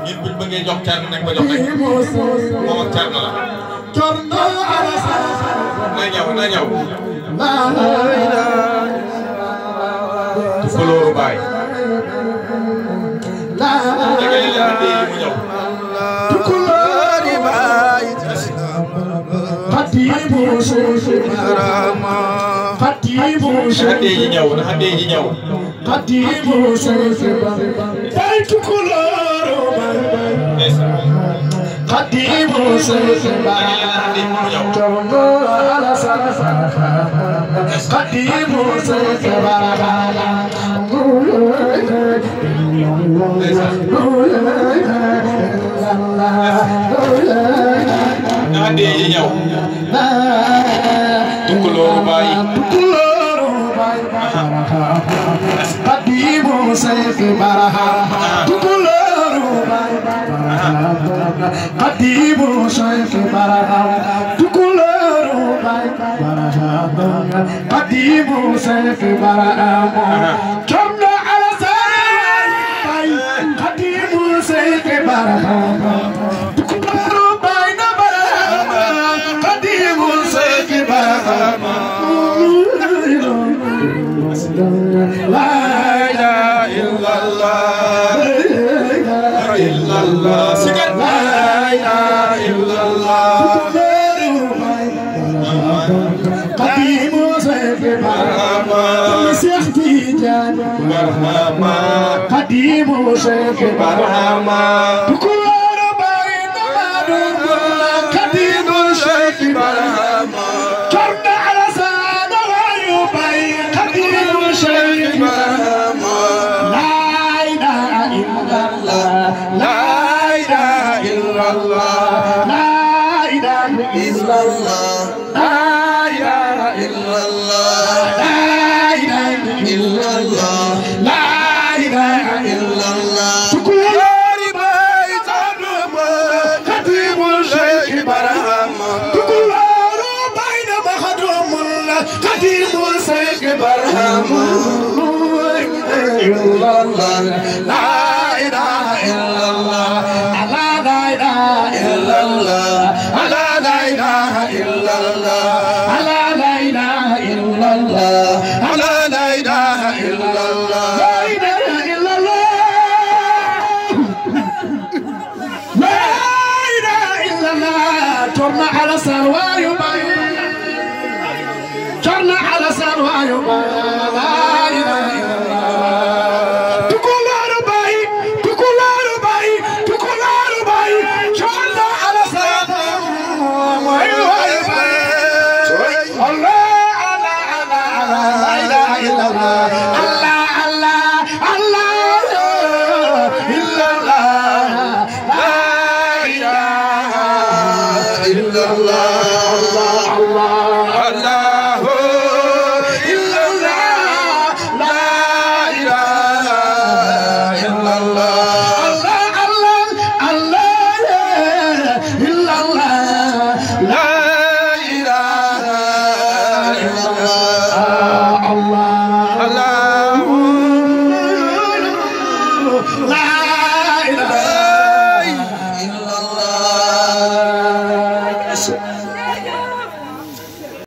ñun buñ bëggee jox Thierno nañ ko jox rek moom ak Thierno la. na ñëw na ñëw. Tukulóoru Baay. dégg nga li mu ñëw. Tukulóoru Baay. Fatibu Barama. Fatibu xadee ji ñëw na xadee ji ñëw. Fatibu Baay Tukulóoru Baay. Fatibu Tukulóoru Baay. Fatibu Khadimu Shaykh Barham Tukulóoru Baay Khadimu Shaykh Barham Thierno Alassane Baay Khadimu Shaykh Barham Tukulóoru Baay na Barham Khadimu Shaykh Barham La ilaha illallah illallah sikar la ilaha illallah Khadimu Shaykh Barhama Cheikh Tidiane Barhama Khadimu Shaykh Barhama Tukulóoru Baay Namadu Khadimu Shaykh Barhama Thierno Alassane Wayu Baay Khadimu Shaykh Barhama La ilaha illallah La ilaha illallah La ilaha illallah La ilaha illallah La ilaha illallah La ilaha illallah Tukulóoru Baay Khadimu Shaykh Barhama Tukulóoru Baay Khadimu Shaykh Barhama La ilaha illallah La ilaha illallah La ilaha illallah La ilaha illallah La ilaha illallah La ilaha illallah La ilaha illallah Thierno Alassane Wayu Baay Thierno Alassane Wayu Baay